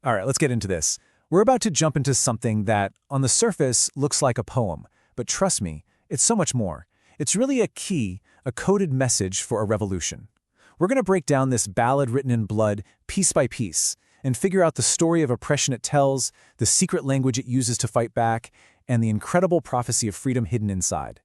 All right, let's get into this. We're about to jump into something that, on the surface, looks like a poem, but trust me, it's so much more. It's really a key, a coded message for a revolution. We're going to break down this ballad written in blood, piece by piece, and figure out the story of oppression it tells, the secret language it uses to fight back, and the incredible prophecy of freedom hidden inside.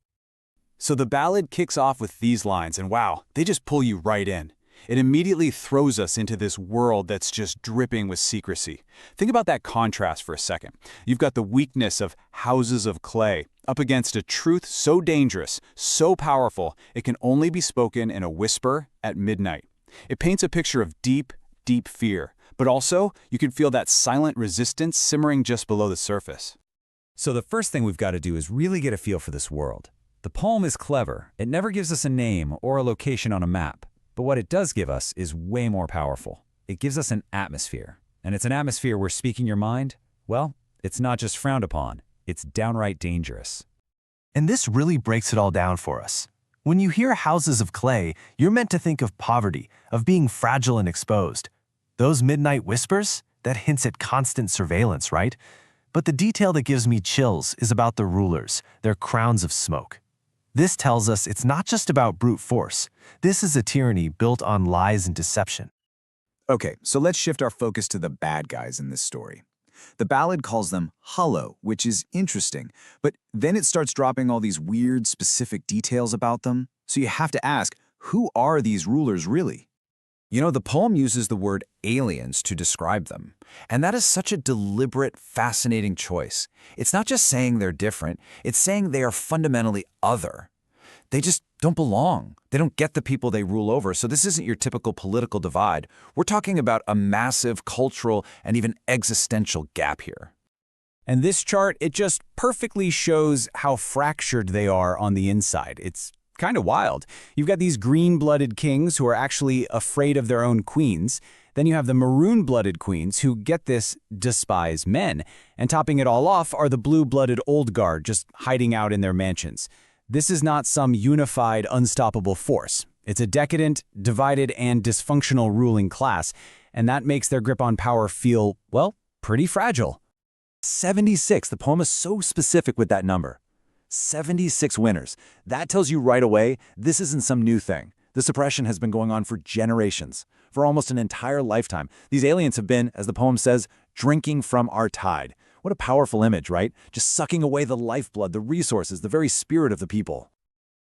So the ballad kicks off with these lines, and wow, they just pull you right in. It immediately throws us into this world that's just dripping with secrecy. Think about that contrast for a second. You've got the weakness of houses of clay up against a truth so dangerous, so powerful, it can only be spoken in a whisper at midnight. It paints a picture of deep, deep fear, but also you can feel that silent resistance simmering just below the surface. So the first thing we've got to do is really get a feel for this world. The poem is clever. It never gives us a name or a location on a map. But what it does give us is way more powerful. It gives us an atmosphere. And it's an atmosphere where speaking your mind, well, it's not just frowned upon, it's downright dangerous. And this really breaks it all down for us. When you hear houses of clay, you're meant to think of poverty, of being fragile and exposed. Those midnight whispers? That hints at constant surveillance, right? But the detail that gives me chills is about the rulers, their crowns of smoke. This tells us it's not just about brute force. This is a tyranny built on lies and deception. Okay, so let's shift our focus to the bad guys in this story. The ballad calls them hollow, which is interesting, but then it starts dropping all these weird, specific details about them. So you have to ask, who are these rulers really? You know, the poem uses the word aliens to describe them, and that is such a deliberate, fascinating choice. It's not just saying they're different, it's saying they are fundamentally other. They just don't belong. They don't get the people they rule over, so this isn't your typical political divide. We're talking about a massive cultural and even existential gap here. And this chart, it just perfectly shows how fractured they are on the inside. It's kind of wild. You've got these green-blooded kings who are actually afraid of their own queens. Then you have the maroon-blooded queens who, get this, despise men. And topping it all off are the blue-blooded old guard just hiding out in their mansions. This is not some unified, unstoppable force. It's a decadent, divided, and dysfunctional ruling class, and that makes their grip on power feel, well, pretty fragile. 76, the poem is so specific with that number. 76 winners. That tells you right away, this isn't some new thing. This oppression has been going on for generations, for almost an entire lifetime. These aliens have been, as the poem says, drinking from our tide. What a powerful image, right? Just sucking away the lifeblood, the resources, the very spirit of the people.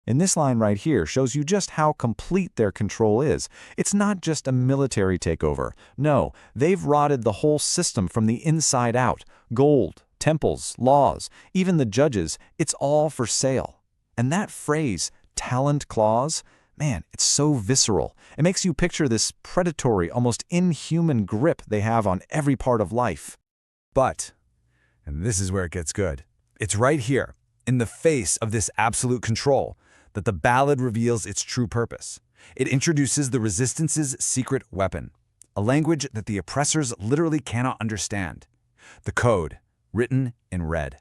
And this line right here shows you just how complete their control is. It's not just a military takeover. No, they've rotted the whole system from the inside out. Gold, temples, laws, even the judges, it's all for sale. And that phrase, taloned claws, man, it's so visceral. It makes you picture this predatory, almost inhuman grip they have on every part of life. But, and this is where it gets good, it's right here, in the face of this absolute control, that the ballad reveals its true purpose. It introduces the resistance's secret weapon, a language that the oppressors literally cannot understand. The code, written in red.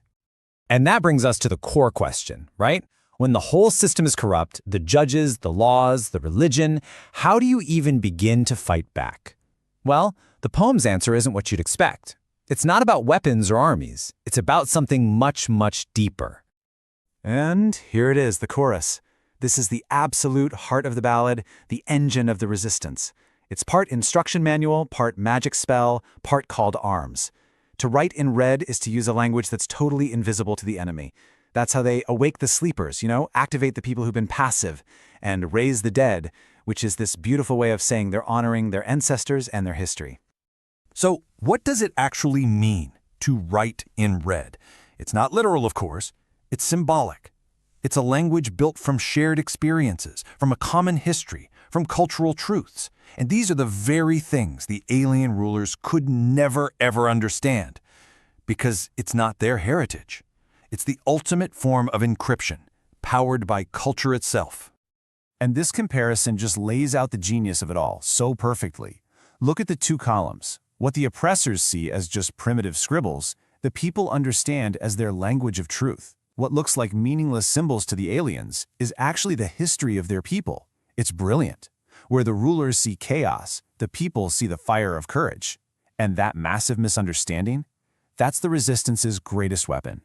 And that brings us to the core question, right? When the whole system is corrupt, the judges, the laws, the religion, how do you even begin to fight back? Well, the poem's answer isn't what you'd expect. It's not about weapons or armies. It's about something much, much deeper. And here it is, the chorus. This is the absolute heart of the ballad, the engine of the resistance. It's part instruction manual, part magic spell, part call to arms. To write in red is to use a language that's totally invisible to the enemy. That's how they awake the sleepers, activate the people who've been passive, and raise the dead, which is this beautiful way of saying they're honoring their ancestors and their history. So, what does it actually mean to write in red? It's not literal, of course. It's symbolic. It's a language built from shared experiences, from a common history, from cultural truths. And these are the very things the alien rulers could never, ever understand, because it's not their heritage. It's the ultimate form of encryption, powered by culture itself. And this comparison just lays out the genius of it all so perfectly. Look at the two columns. What the oppressors see as just primitive scribbles, the people understand as their language of truth. What looks like meaningless symbols to the aliens is actually the history of their people. It's brilliant. Where the rulers see chaos, the people see the fire of courage. And that massive misunderstanding, that's the Resistance's greatest weapon.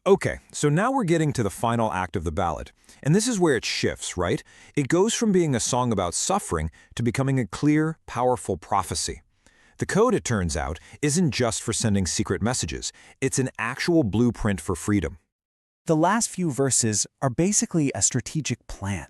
Okay, so now we're getting to the final act of the ballad. And this is where it shifts, right? It goes from being a song about suffering to becoming a clear, powerful prophecy. The code, it turns out, isn't just for sending secret messages. It's an actual blueprint for freedom. The last few verses are basically a strategic plan.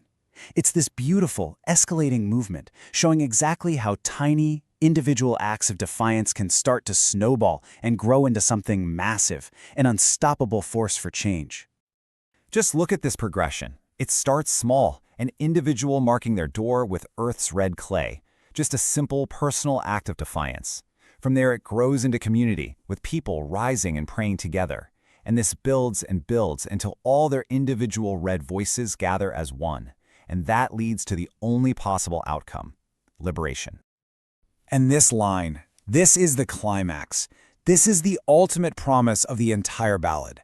It's this beautiful, escalating movement, showing exactly how tiny, individual acts of defiance can start to snowball and grow into something massive, an unstoppable force for change. Just look at this progression. It starts small, an individual marking their door with Earth's red clay, just a simple personal act of defiance. From there it grows into community, with people rising and praying together. And this builds and builds until all their individual red voices gather as one. And that leads to the only possible outcome: liberation. And this line, this is the climax. This is the ultimate promise of the entire ballad.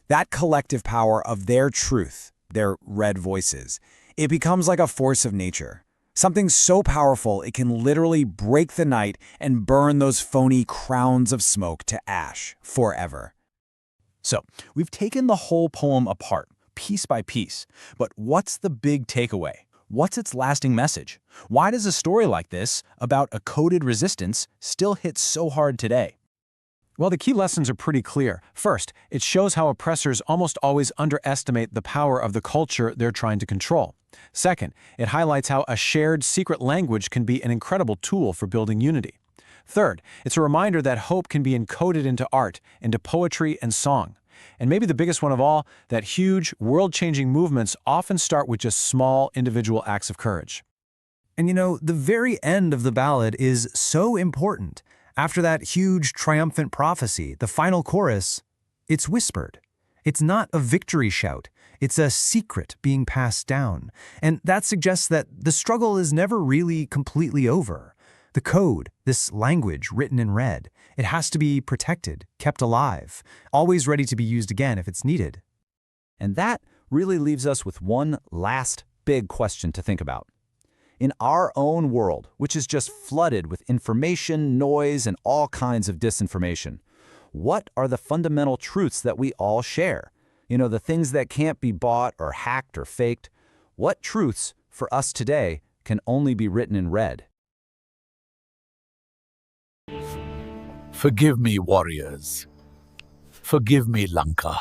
That collective power of their truth, their red voices, it becomes like a force of nature. Something so powerful it can literally break the night and burn those phony crowns of smoke to ash forever. So, we've taken the whole poem apart, piece by piece. But what's the big takeaway? What's its lasting message? Why does a story like this, about a coded resistance, still hit so hard today? Well, the key lessons are pretty clear. First, it shows how oppressors almost always underestimate the power of the culture they're trying to control. Second, it highlights how a shared secret language can be an incredible tool for building unity. Third, it's a reminder that hope can be encoded into art, into poetry and song. And maybe the biggest one of all, that huge, world-changing movements often start with just small, individual acts of courage. And you know, the very end of the ballad is so important. After that huge, triumphant prophecy, the final chorus, it's whispered. It's not a victory shout. It's a secret being passed down. And that suggests that the struggle is never really completely over. The code, this language written in red, it has to be protected, kept alive, always ready to be used again if it's needed. And that really leaves us with one last big question to think about. In our own world, which is just flooded with information, noise, and all kinds of disinformation, what are the fundamental truths that we all share? You know, the things that can't be bought or hacked or faked. What truths, for us today, can only be written in red? Forgive me, warriors. Forgive me, Lanka.